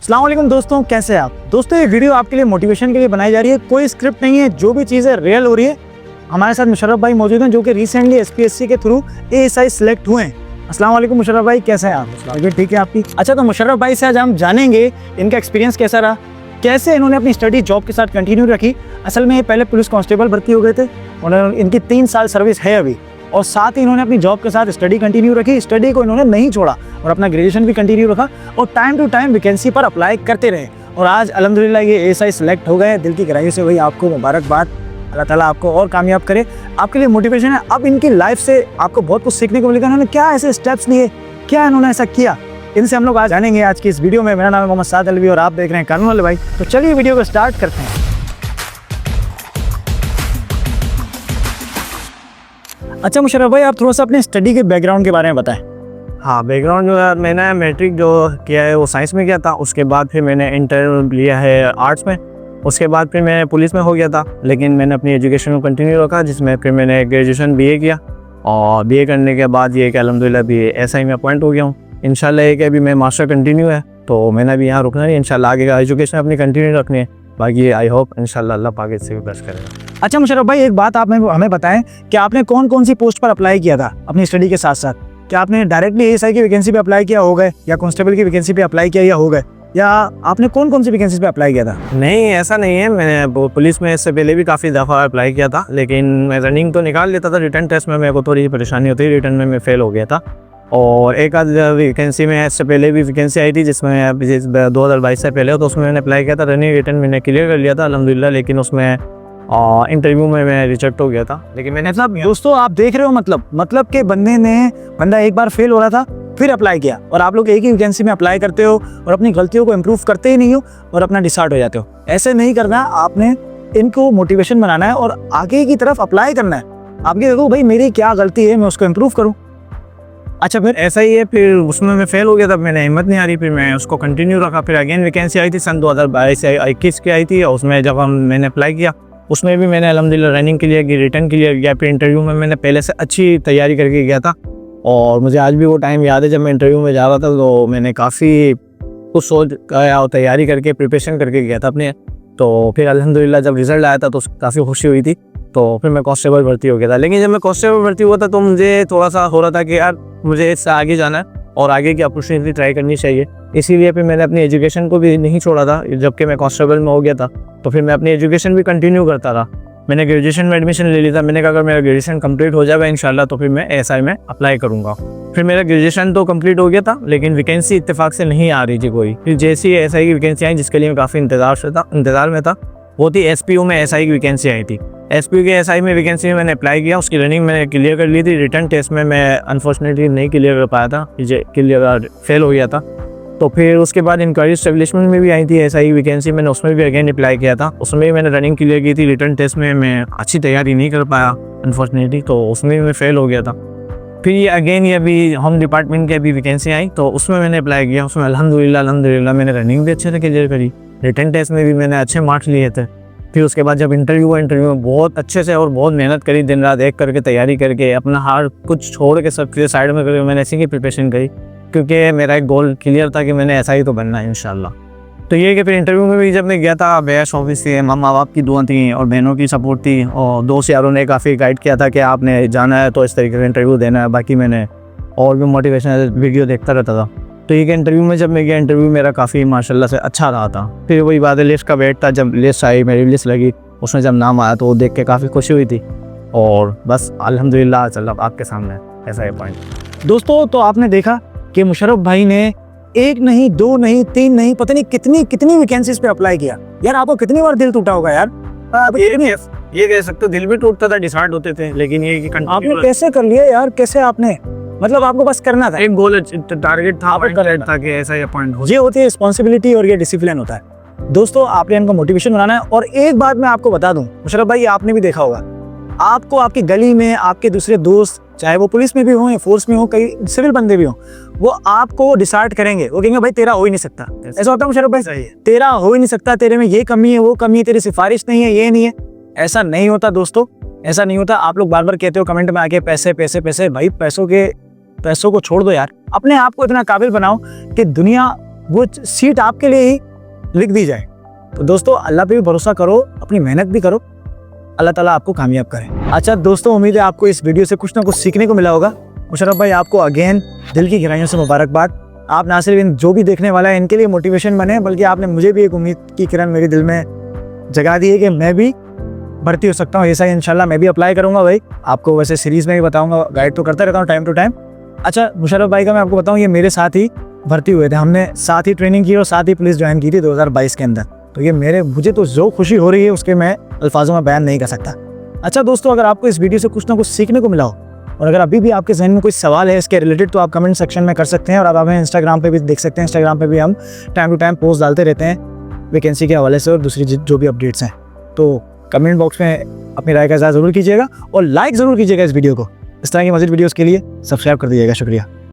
अस्सलाम वालेकुम दोस्तों, कैसे हैं आप। दोस्तों ये वीडियो आपके लिए मोटिवेशन के लिए बनाई जा रही है, कोई स्क्रिप्ट नहीं है, जो भी चीज़ें रियल हो रही है। हमारे साथ मुशर्रफ भाई मौजूद हैं जो कि रिसेंटली एसपीएससी के थ्रू एएसआई सिलेक्ट हुए हैं। अस्सलाम वालेकुम मुशर्रफ भाई, कैसे हैं आप। तबीयत ठीक है आपकी। अच्छा, तो मुशर्रफ भाई से आज हम जानेंगे इनका एक्सपीरियंस कैसा रहा, कैसे इन्होंने अपनी स्टडी जॉब के साथ कंटिन्यू रखी। असल में ये पहले पुलिस कांस्टेबल भर्ती हो गए थे और इनकी 3 साल सर्विस है अभी, और साथ ही इन्होंने अपनी जॉब के साथ स्टडी कंटिन्यू रखी। स्टडी को इन्होंने नहीं छोड़ा और अपना ग्रेजुएशन भी कंटिन्यू रखा और टाइम टू टाइम वैकेंसी पर अप्लाई करते रहे और आज अल्हम्दुलिल्लाह ये एएसआई सिलेक्ट हो गए। दिल की गहराई से भाई आपको मुबारकबाद, अल्लाह ताला आपको और कामयाब करे। आपके लिए मोटिवेशन है। अब इनकी लाइफ से आपको बहुत कुछ सीखने को मिलेगा। इन्होंने क्या ऐसे स्टेप्स लिए, क्या इन्होंने ऐसा किया, इनसे हम लोग आज जानेंगे आज की इस वीडियो में। मेरा नाम है मोहम्मद साद अलवी और आप देख रहे हैं कानून वाले भाई। तो चलिए वीडियो को स्टार्ट करते हैं। अच्छा मुशर्रफ भाई, आप थोड़ा सा अपने स्टडी के बैकग्राउंड के बारे में बताएं। हाँ, बैकग्राउंड जो है, मैंने मैट्रिक जो किया है वो साइंस में किया था। उसके बाद फिर मैंने इंटर लिया है आर्ट्स में। उसके बाद फिर मैं पुलिस में हो गया था, लेकिन मैंने अपनी एजुकेशन को कंटिन्यू रखा, जिसमें फिर मैंने ग्रेजुएशन बीए किया और बीए करने के बाद ये कि अल्हम्दुलिल्लाह भी एसआई में अपॉइंट हो गया हूँ। इंशाल्लाह ये कि अभी मैं मास्टर कंटिन्यू है, तो मैंने भी यहाँ रुकना है। इंशाल्लाह आगे का एजुकेशन अपनी कंटिन्यू रखनी है। बाकी आई होप इंशाल्लाह अल्लाह पाक इससे भी बेस्ट करेगा। अच्छा मुशर्रफ भाई, एक बात आप हमें बताएं कि आपने कौन कौन सी पोस्ट पर अप्लाई किया था अपनी स्टडी के साथ साथ। क्या आपने डायरेक्टली एएसआई की वैकेंसी पे अप्लाई किया हो गए, या कांस्टेबल की वैकेंसी पे अप्लाई किया या हो गए, या आपने कौन कौन सी वैकेंसी पे अप्लाई किया था। नहीं, ऐसा नहीं है। मैंने पुलिस में इससे पहले भी काफ़ी दफ़ा अप्लाई किया था, लेकिन मैं रनिंग तो निकाल लेता था। रिटर्न टेस्ट में मेरे को थोड़ी परेशानी होती है, रिटर्न में मैं फेल हो गया था। और एक आध वैकेंसी में इससे पहले भी वैकेंसी आई थी, जिसमें 2022 से पहले, तो उसमें मैंने अप्लाई किया था। रनिंग रिटर्न मैंने क्लियर कर लिया था अल्हम्दुलिल्लाह, लेकिन उसमें इंटरव्यू में मैं रिजेक्ट हो गया था। लेकिन मैंने दोस्तों आप देख रहे हो, मतलब कि बंदा एक बार फेल हो रहा था, फिर अप्लाई किया, और आप लोग एक ही वैकेंसी में अप्लाई करते हो और अपनी गलतियों को इम्प्रूव करते ही नहीं हो और अपना डिसार्ट हो जाते हो। ऐसे नहीं करना, आपने इनको मोटिवेशन बनाना है और आगे की तरफ अप्लाई करना है। आपके देखो भाई मेरी क्या गलती है, मैं उसको इम्प्रूव करूँ। अच्छा, फिर ऐसा ही है। फिर उसमें मैं फेल हो गया था, मैंने हिम्मत नहीं आ रही, फिर मैं उसको कंटिन्यू रखा। फिर अगेन वैकेंसी आई थी सन 2022-21 की आई थी, और उसमें जब मैंने अप्लाई किया, उसमें भी मैंने अल्हम्दुलिल्लाह रनिंग क्लियर की, रिटर्न क्लियर किया। फिर इंटरव्यू में मैंने पहले से अच्छी तैयारी करके गया था, और मुझे आज भी वो टाइम याद है जब मैं इंटरव्यू में जा रहा था, तो मैंने काफ़ी कुछ सोच और तैयारी करके प्रिपरेशन करके गया था अपने। तो फिर अल्हम्दुलिल्लाह जब रिज़ल्ट आया था तो काफ़ी खुशी हुई थी। तो फिर मैं कांस्टेबल भर्ती हो गया था। लेकिन जब मैं कांस्टेबल भर्ती हुआ था तो मुझे थोड़ा सा हो रहा था कि यार मुझे इससे आगे जाना है और आगे की अपॉर्चुनिटी ट्राई करनी चाहिए। इसीलिए फिर मैंने अपनी एजुकेशन को भी नहीं छोड़ा था। जबकि मैं कांस्टेबल में हो गया था तो फिर मैं अपनी एजुकेशन भी कंटिन्यू करता रहा। मैंने ग्रेजुएशन में एडमिशन ले लिया था। मैंने कहा अगर मेरा ग्रेजुएशन कंप्लीट हो जाएगा इंशाल्लाह तो फिर मैं एएसआई में अप्लाई करूँगा। फिर मेरा ग्रेजुएशन तो कंप्लीट हो गया था, लेकिन वैकेंसी इत्तेफाक से नहीं आ रही थी कोई। फिर जैसी एएसआई की वैकेंसी आई, जिसके लिए मैं काफ़ी इंतज़ार में था, वो थी एसपीयू में एएसआई की वैकेंसी आई थी। एसपीयू के एएसआई में वैकेंसी में मैंने अप्लाई किया, उसकी रनिंग मैंने क्लियर कर ली थी। रिटर्न टेस्ट में मैं अनफॉर्चुनेटली नहीं क्लियर कर पाया था, फेल हो गया था। तो फिर उसके बाद इंक्वायरी एस्टेब्लिशमेंट में भी आई थी एएसआई की वैकेंसी, मैंने उसमें भी अगेन अप्लाई किया था। उसमें भी मैंने रनिंग क्लियर की थी। रिटर्न टेस्ट में मैं अच्छी तैयारी नहीं कर पाया अनफॉर्चुनेटली, तो उसमें भी मैं फेल हो गया था। फिर ये अभी होम डिपार्टमेंट की अभी वैकेंसी आई, तो उसमें मैंने अप्लाई किया। उसमें अल्हम्दुलिल्लाह मैंने रनिंग भी अच्छे से क्लियर करी। रिटर्न टेस्ट में भी मैंने अच्छे मार्क्स लिए थे। फिर उसके बाद जब इंटरव्यू हुआ, इंटरव्यू में बहुत अच्छे से और बहुत मेहनत करी, दिन रात एक करके तैयारी करके, अपना हार कुछ छोड़ के सब चीज़ें साइड में करके मैंने इसी की प्रिपरेशन करी, क्योंकि मेरा एक गोल क्लियर था कि मैंने ऐसा ही तो बनना है इंशाल्लाह। तो ये कि फिर इंटरव्यू में भी जब मैं गया था, बेस्ट ऑफिस से माँ बाप की दुआ थी और बहनों की सपोर्ट थी, और दोस्त यारों ने काफ़ी गाइड किया था कि आपने जाना है तो इस तरीके से इंटरव्यू देना है। बाकी मैंने और भी मोटिवेशनल वीडियो देखता रहता था। तो ये इंटरव्यू में जब मैं गया, इंटरव्यू मेरा काफ़ी माशाल्लाह से अच्छा रहा था। फिर वही बात है, लिस्ट का वेट था। जब लिस्ट आई, मेरी लिस्ट लगी, उसमें जब नाम आया तो वो देख के काफ़ी खुशी हुई थी। और बस अल्हम्दुलिल्लाह चलो आपके सामने ऐसा है पॉइंट। दोस्तों तो आपने देखा कि मुशर्रफ भाई ने 1 नहीं 2 नहीं 3 नहीं पता नहीं कितनी वैकेंसीज पे अप्लाई किया। यार आपको कितनी बार दिल टूटा होगा यार। ये कह सकते हो दिल भी टूटता था, डिसार्ट होते थे, लेकिन ये कि आपने कैसे कर लिया यार, कैसे आपने, मतलब आपको बस करना था, एक गोल टारगेट था कि ऐसा ही अपॉइंट हो। ये होती है रिस्पॉन्सिबिलिटी और ये डिसिप्लिन होता है। दोस्तों आपने इनको मोटिवेशन बनाना है। और एक बात मैं आपको बता दूं मुशर्रफ भाई, आपने भी देखा होगा, आपको आपकी गली में आपके दूसरे दोस्त, चाहे वो पुलिस में भी हो या फोर्स में हो, कई सिविल बंदे भी हो, वो आपको डिसाइड करेंगे। वो कहेंगे भाई तेरा हो ही नहीं सकता। ऐसा होता है मुशर्रफ भाई, तेरा हो ही नहीं सकता, तेरे में ये कमी है, वो कमी है, तेरी सिफारिश नहीं है, ये नहीं है। ऐसा नहीं होता दोस्तों, ऐसा नहीं होता। आप लोग बार बार कहते हो कमेंट में आके पैसे पैसे पैसे, भाई पैसों को छोड़ दो यार। अपने आप को इतना काबिल बनाओ कि दुनिया वो सीट आपके लिए ही लिख दी जाए। तो दोस्तों अल्लाह पे भी भरोसा करो, अपनी मेहनत भी करो, अल्लाह ताला आपको कामयाब करे। अच्छा दोस्तों, उम्मीद है आपको इस वीडियो से कुछ ना कुछ सीखने को मिला होगा। मुशर्रफ भाई आपको अगेन दिल की गहराइयों से मुबारकबाद। आप ना सिर्फ इन जो भी देखने वाला है इनके लिए मोटिवेशन बने, बल्कि आपने मुझे भी एक उम्मीद की किरण मेरे दिल में जगा दी है कि मैं भी भर्ती हो सकता हूँ। ऐसा ही इंशाल्लाह मैं भी अप्लाई करूँगा भाई। आपको वैसे सीरीज़ में भी बताऊँगा, गाइड तो करता रहता हूँ टाइम टू टाइम। अच्छा मुशर्रफ भाई का मैं आपको बताऊँ, ये मेरे साथ ही भर्ती हुए थे, हमने साथ ही ट्रेनिंग की और साथ ही पुलिस ज्वाइन की थी 2022 के अंदर। तो ये मुझे तो जो खुशी हो रही है उसके मैं अल्फाजों में बयान नहीं कर सकता। अच्छा दोस्तों, अगर आपको इस वीडियो से कुछ ना कुछ सीखने को मिला हो और अगर अभी भी आपके जहन में कोई सवाल है इसके रिलेटेड, तो आप कमेंट सेक्शन में कर सकते हैं। और आप हमें इंस्टाग्राम पे भी देख सकते हैं, इंस्टाग्राम पे भी हम टाइम टू टाइम पोस्ट डालते रहते हैं वैकेंसी के हवाले से और दूसरी जो भी अपडेट्स हैं। तो कमेंट बॉक्स में अपनी राय का इज़हार ज़रूर कीजिएगा और लाइक ज़रूर कीजिएगा इस वीडियो को। इस तरह की मज़ीद वीडियोज़ के लिए सब्सक्राइब कर दीजिएगा। शुक्रिया।